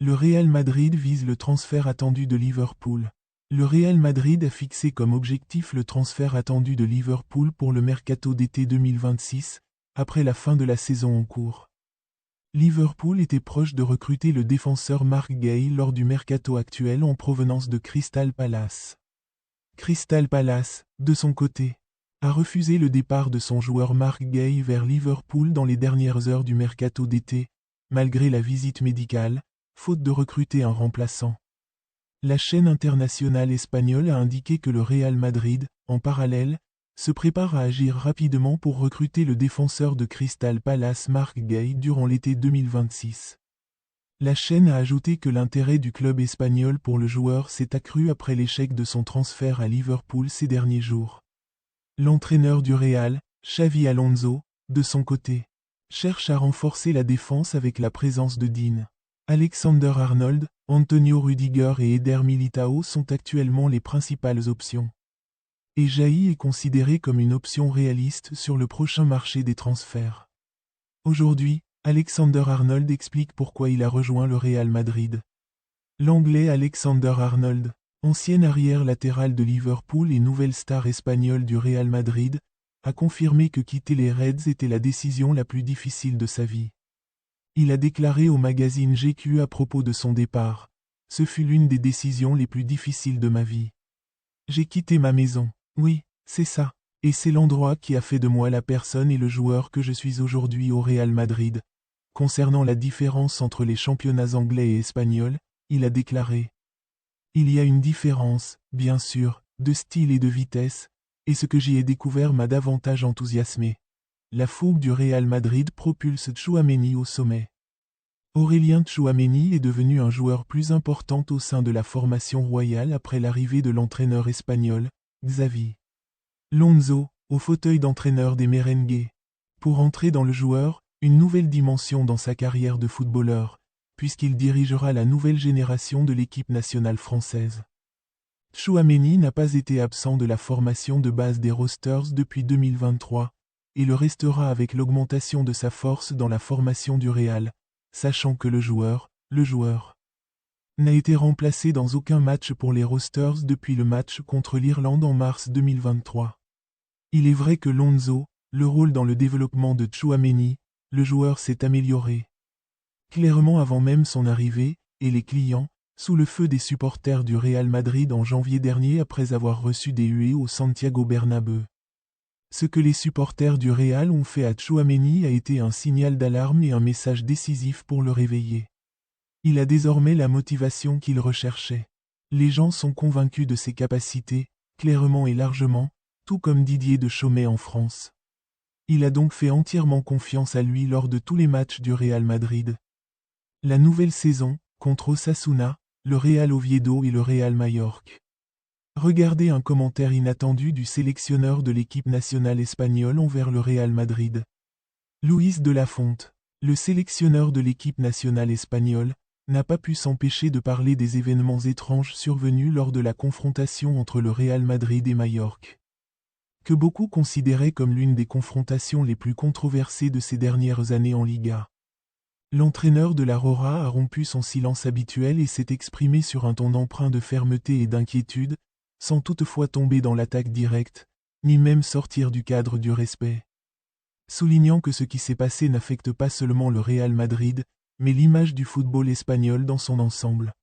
Le Real Madrid vise le transfert attendu de Liverpool. Le Real Madrid a fixé comme objectif le transfert attendu de Liverpool pour le mercato d'été 2026, après la fin de la saison en cours. Liverpool était proche de recruter le défenseur Mark Gay lors du mercato actuel en provenance de Crystal Palace. Crystal Palace, de son côté, a refusé le départ de son joueur Mark Gay vers Liverpool dans les dernières heures du mercato d'été, malgré la visite médicale, faute de recruter un remplaçant. La chaîne internationale espagnole a indiqué que le Real Madrid, en parallèle, se prépare à agir rapidement pour recruter le défenseur de Crystal Palace Mark Gay durant l'été 2026. La chaîne a ajouté que l'intérêt du club espagnol pour le joueur s'est accru après l'échec de son transfert à Liverpool ces derniers jours. L'entraîneur du Real, Xavi Alonso, de son côté, cherche à renforcer la défense avec la présence de Dean Alexander-Arnold, Antonio Rudiger et Eder Militao sont actuellement les principales options. Et Jaï est considéré comme une option réaliste sur le prochain marché des transferts. Aujourd'hui, Alexander-Arnold explique pourquoi il a rejoint le Real Madrid. L'Anglais Alexander-Arnold, ancien arrière latéral de Liverpool et nouvelle star espagnole du Real Madrid, a confirmé que quitter les Reds était la décision la plus difficile de sa vie. Il a déclaré au magazine GQ à propos de son départ: « Ce fut l'une des décisions les plus difficiles de ma vie. J'ai quitté ma maison. Oui, c'est ça. Et c'est l'endroit qui a fait de moi la personne et le joueur que je suis aujourd'hui au Real Madrid. » Concernant la différence entre les championnats anglais et espagnols, il a déclaré: « Il y a une différence, bien sûr, de style et de vitesse, et ce que j'y ai découvert m'a davantage enthousiasmé. La fougue du Real Madrid propulse Tchouaméni au sommet. » Aurélien Tchouaméni est devenu un joueur plus important au sein de la formation royale après l'arrivée de l'entraîneur espagnol, Xavi Alonso, au fauteuil d'entraîneur des merengues. Pour entrer dans le joueur, une nouvelle dimension dans sa carrière de footballeur, puisqu'il dirigera la nouvelle génération de l'équipe nationale française. Tchouaméni n'a pas été absent de la formation de base des Roosters depuis 2023, et le restera avec l'augmentation de sa force dans la formation du Real, sachant que le joueur n'a été remplacé dans aucun match pour les Roosters depuis le match contre l'Irlande en mars 2023. Il est vrai que Alonso, le rôle dans le développement de Tchouaméni, le joueur s'est amélioré. Clairement avant même son arrivée, et les clients, sous le feu des supporters du Real Madrid en janvier dernier après avoir reçu des huées au Santiago Bernabéu. Ce que les supporters du Real ont fait à Tchouaméni a été un signal d'alarme et un message décisif pour le réveiller. Il a désormais la motivation qu'il recherchait. Les gens sont convaincus de ses capacités, clairement et largement, tout comme Didier Deschamps en France. Il a donc fait entièrement confiance à lui lors de tous les matchs du Real Madrid. La nouvelle saison, contre Osasuna, le Real Oviedo et le Real Majorque. Regardez un commentaire inattendu du sélectionneur de l'équipe nationale espagnole envers le Real Madrid. Luis de la Fonte, le sélectionneur de l'équipe nationale espagnole, n'a pas pu s'empêcher de parler des événements étranges survenus lors de la confrontation entre le Real Madrid et Majorque, que beaucoup considéraient comme l'une des confrontations les plus controversées de ces dernières années en Liga. L'entraîneur de la Rora a rompu son silence habituel et s'est exprimé sur un ton empreint de fermeté et d'inquiétude, sans toutefois tomber dans l'attaque directe, ni même sortir du cadre du respect. Soulignant que ce qui s'est passé n'affecte pas seulement le Real Madrid, mais l'image du football espagnol dans son ensemble.